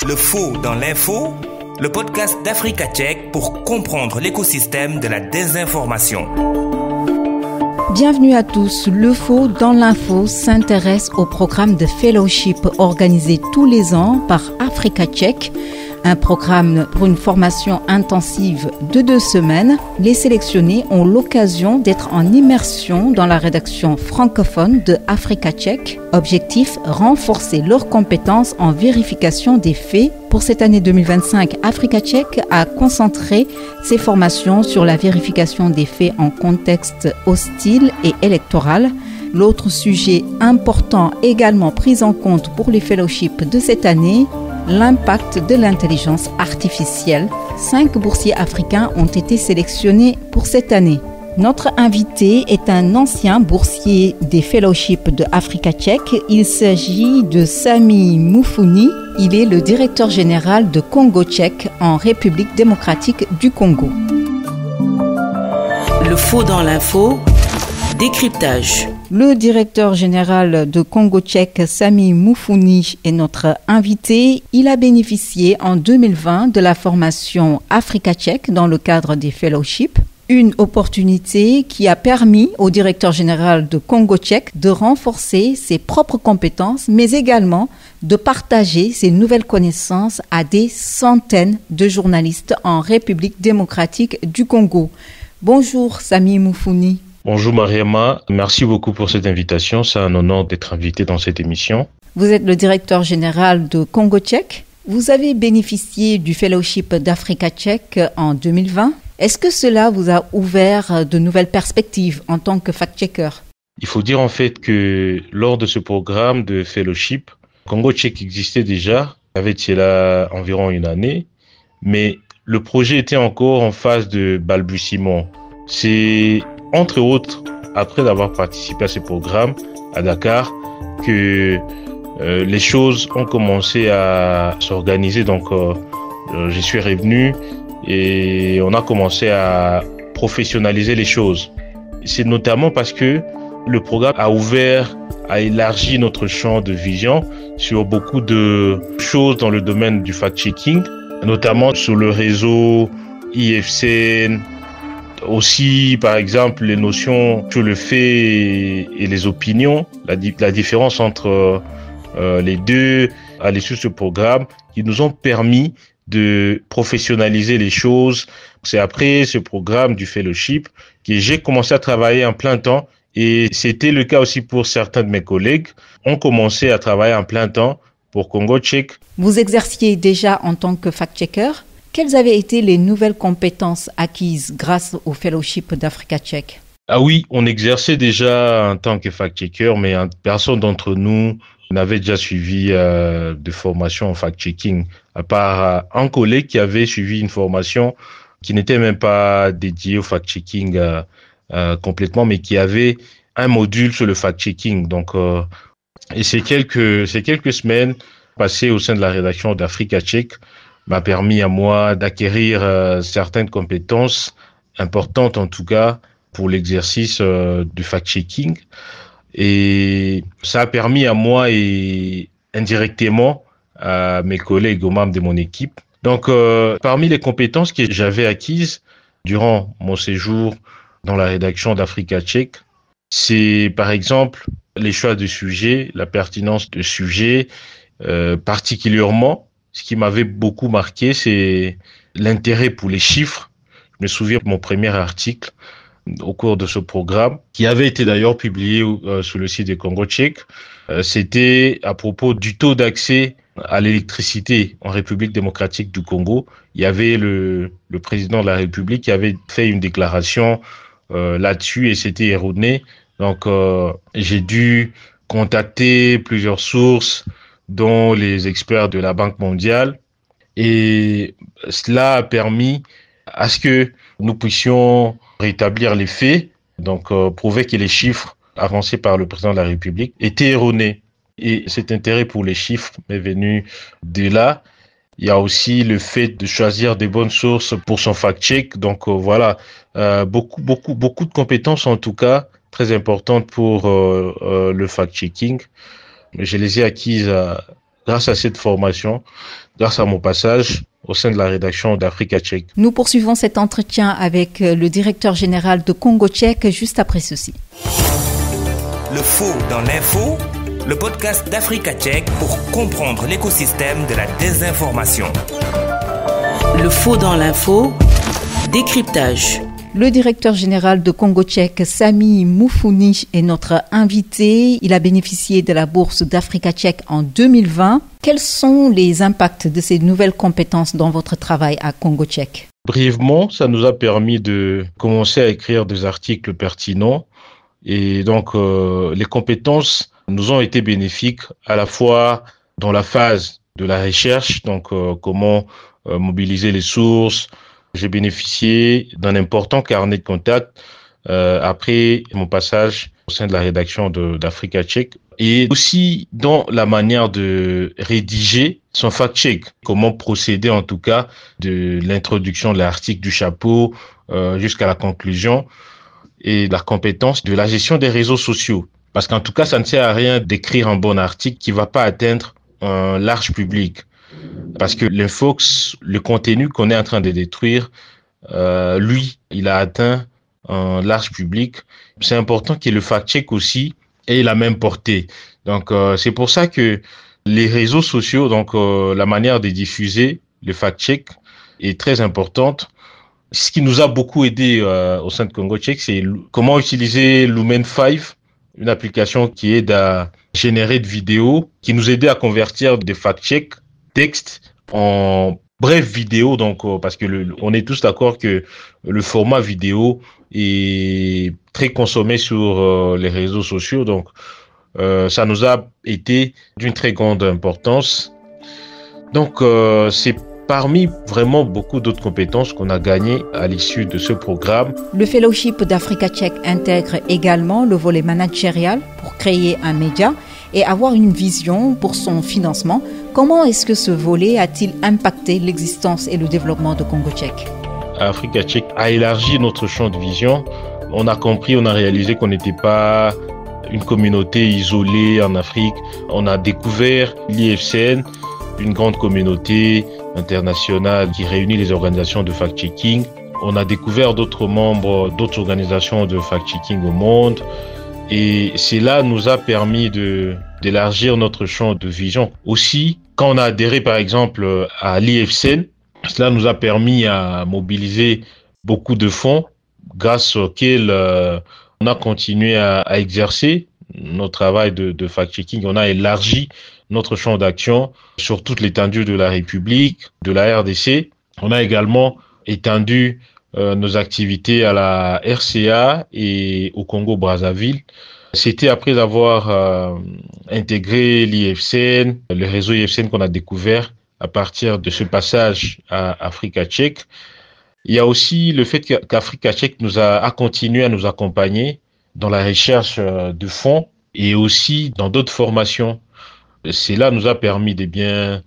Le faux dans l'info, le podcast d'Africa Tchèque pour comprendre l'écosystème de la désinformation. Bienvenue à tous. Le faux dans l'info s'intéresse au programme de fellowship organisé tous les ans par Africa Tchèque, un programme pour une formation intensive de 2 semaines. Les sélectionnés ont l'occasion d'être en immersion dans la rédaction francophone de Africa Tchèque. Objectif, renforcer leurs compétences en vérification des faits. Pour cette année 2025, Africa Tchèque a concentré ses formations sur la vérification des faits en contexte hostile et électoral. L'autre sujet important également pris en compte pour les fellowships de cette année, l'impact de l'intelligence artificielle. 5 boursiers africains ont été sélectionnés pour cette année. Notre invité est un ancien boursier des fellowships de Africa Tchèque. Il s'agit de Sami Moufouni. Il est le directeur général de Congo Tchèque en République démocratique du Congo. Le faux dans l'info, décryptage. Le directeur général de Congo Tchèque, Sami Moufouni, est notre invité. Il a bénéficié en 2020 de la formation Africa Tchèque dans le cadre des fellowships. Une opportunité qui a permis au directeur général de Congo Tchèque de renforcer ses propres compétences, mais également de partager ses nouvelles connaissances à des centaines de journalistes en République démocratique du Congo. Bonjour Sami Moufouni. Bonjour Mariama, merci beaucoup pour cette invitation. C'est un honneur d'être invité dans cette émission. Vous êtes le directeur général de Congo Tchèque. Vous avez bénéficié du fellowship d'Africa Tchèque en 2020. Est-ce que cela vous a ouvert de nouvelles perspectives en tant que fact-checker? Il faut dire en fait que lors de ce programme de fellowship, Congo Tchèque existait déjà, avait là environ une année, mais le projet était encore en phase de balbutiement. C'est entre autres, après d'avoir participé à ce programme à Dakar, que les choses ont commencé à s'organiser. Donc, je suis revenu et on a commencé à professionnaliser les choses. C'est notamment parce que le programme a élargi notre champ de vision sur beaucoup de choses dans le domaine du fact-checking, notamment sur le réseau IFCN, aussi, par exemple, les notions sur le fait et les opinions, la différence entre les deux à l'issue de ce programme, qui nous ont permis de professionnaliser les choses. C'est après ce programme du fellowship que j'ai commencé à travailler en plein temps, et c'était le cas aussi pour certains de mes collègues. On commençait à travailler en plein temps pour Congo Tchèque. Vous exerciez déjà en tant que fact-checker. Quelles avaient été les nouvelles compétences acquises grâce au fellowship d'Africa Tchèque? Ah oui, on exerçait déjà en tant que fact-checker, mais personne d'entre nous n'avait déjà suivi de formation en fact-checking, à part un collègue qui avait suivi une formation qui n'était même pas dédiée au fact-checking complètement, mais qui avait un module sur le fact-checking. Donc, et ces quelques semaines passées au sein de la rédaction d'Africa Tchèque m'a permis à moi d'acquérir certaines compétences importantes, en tout cas pour l'exercice du fact-checking. Et ça a permis à moi et indirectement à mes collègues, aux membres de mon équipe. Donc, parmi les compétences que j'avais acquises durant mon séjour dans la rédaction d'Africa Tchèque, c'est par exemple les choix de sujets, la pertinence de sujets, particulièrement. Ce qui m'avait beaucoup marqué, c'est l'intérêt pour les chiffres. Je me souviens de mon premier article au cours de ce programme, qui avait été d'ailleurs publié sur le site de Congo Tchèque. C'était à propos du taux d'accès à l'électricité en République démocratique du Congo. Il y avait le président de la République qui avait fait une déclaration là-dessus et c'était erroné. Donc, j'ai dû contacter plusieurs sources, dont les experts de la Banque mondiale. Et cela a permis à ce que nous puissions rétablir les faits, donc prouver que les chiffres avancés par le président de la République étaient erronés. Et cet intérêt pour les chiffres m'est venu de là. Il y a aussi le fait de choisir des bonnes sources pour son fact-check. Donc voilà, beaucoup de compétences en tout cas, très importantes pour le fact-checking. Je les ai acquises grâce à cette formation, grâce à mon passage au sein de la rédaction d'Africa Tchèque. Nous poursuivons cet entretien avec le directeur général de Congo Tchèque juste après ceci. Le faux dans l'info, le podcast d'Africa Tchèque pour comprendre l'écosystème de la désinformation. Le faux dans l'info, décryptage. Le directeur général de Congo Tchèque, Sami Moufouni, est notre invité. Il a bénéficié de la bourse d'Africa Tchèque en 2020. Quels sont les impacts de ces nouvelles compétences dans votre travail à Congo Tchèque? Brièvement, ça nous a permis de commencer à écrire des articles pertinents. Et donc, les compétences nous ont été bénéfiques à la fois dans la phase de la recherche, donc comment mobiliser les sources. J'ai bénéficié d'un important carnet de contacts après mon passage au sein de la rédaction d'Africa Tchèque et aussi dans la manière de rédiger son fact-check, comment procéder en tout cas de l'introduction de l'article du chapeau jusqu'à la conclusion et la compétence de la gestion des réseaux sociaux. Parce qu'en tout cas, ça ne sert à rien d'écrire un bon article qui ne va pas atteindre un large public. Parce que l'infox, le contenu qu'on est en train de détruire, lui, il a atteint un large public. C'est important que le fact-check aussi ait la même portée. Donc, c'est pour ça que les réseaux sociaux, donc la manière de diffuser le fact-check est très importante. Ce qui nous a beaucoup aidé au sein de Congo Tchèque, c'est comment utiliser Lumen 5, une application qui aide à générer de vidéos, qui nous aidait à convertir des fact-checks texte en brève vidéo, donc parce que on est tous d'accord que le format vidéo est très consommé sur les réseaux sociaux, donc ça nous a été d'une très grande importance. Donc c'est parmi vraiment beaucoup d'autres compétences qu'on a gagnées à l'issue de ce programme. Le fellowship d'Africa Tchèque intègre également le volet managérial pour créer un média et avoir une vision pour son financement. Comment est-ce que ce volet a-t-il impacté l'existence et le développement de Congo Tchèque? Africa Tchèque a élargi notre champ de vision. On a compris, on a réalisé qu'on n'était pas une communauté isolée en Afrique. On a découvert l'IFCN, une grande communauté internationale qui réunit les organisations de fact-checking. On a découvert d'autres membres, d'autres organisations de fact-checking au monde. Et cela nous a permis d'élargir notre champ de vision. Aussi, quand on a adhéré par exemple à l'IFCN, cela nous a permis à mobiliser beaucoup de fonds grâce auxquels on a continué à exercer notre travail de fact-checking. On a élargi notre champ d'action sur toute l'étendue de la République, de la RDC. On a également étendu nos activités à la RCA et au Congo-Brazzaville. C'était après avoir intégré l'IFCN, le réseau IFCN qu'on a découvert à partir de ce passage à Africa Tchèque. Il y a aussi le fait qu'Africa Tchèque a continué à nous accompagner dans la recherche de fonds et aussi dans d'autres formations. Cela nous a permis de bien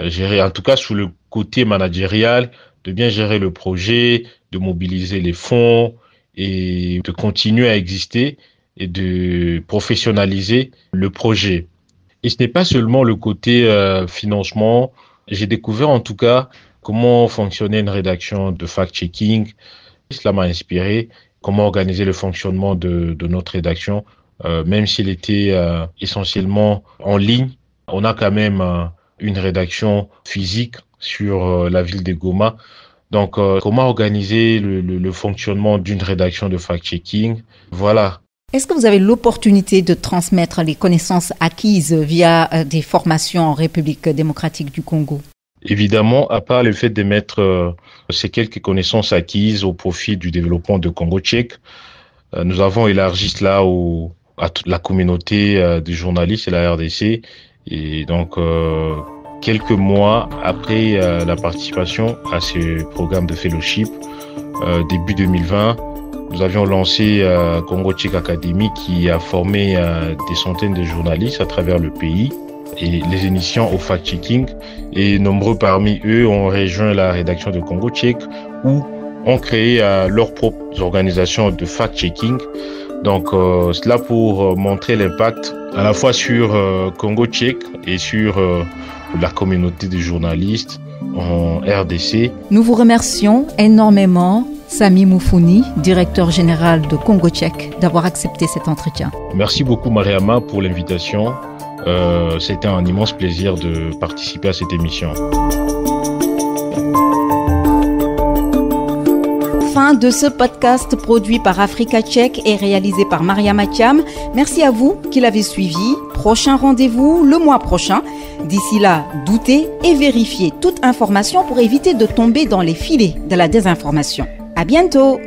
gérer, en tout cas sous le côté managérial, de bien gérer le projet, de mobiliser les fonds et de continuer à exister et de professionnaliser le projet. Et ce n'est pas seulement le côté financement. J'ai découvert en tout cas comment fonctionnait une rédaction de fact-checking. Cela m'a inspiré comment organiser le fonctionnement de notre rédaction, même s'il était essentiellement en ligne. On a quand même une rédaction physique sur la ville de Goma. Donc, comment organiser le fonctionnement d'une rédaction de fact-checking? Voilà. Est-ce que vous avez l'opportunité de transmettre les connaissances acquises via des formations en République démocratique du Congo? Évidemment, à part le fait de mettre ces quelques connaissances acquises au profit du développement de Congo Tchèque, nous avons élargi cela à toute la communauté des journalistes et la RDC. Et donc, quelques mois après la participation à ce programme de fellowship, début 2020, nous avions lancé Congo Tchèque Academy qui a formé des centaines de journalistes à travers le pays et les émissions au fact-checking. Et nombreux parmi eux ont rejoint la rédaction de Congo Tchèque ou ont créé leurs propres organisations de fact-checking. Donc, cela pour montrer l'impact à la fois sur Congo Tchèque et sur la communauté des journalistes en RDC. Nous vous remercions énormément, Sami Moufouni, directeur général de Congo Tchèque, d'avoir accepté cet entretien. Merci beaucoup Mariama pour l'invitation. C'était un immense plaisir de participer à cette émission. Fin de ce podcast produit par Africa Tchèque et réalisé par Mariama Thiam. Merci à vous qui l'avez suivi. Prochain rendez-vous le mois prochain. D'ici là, doutez et vérifiez toute information pour éviter de tomber dans les filets de la désinformation. À bientôt!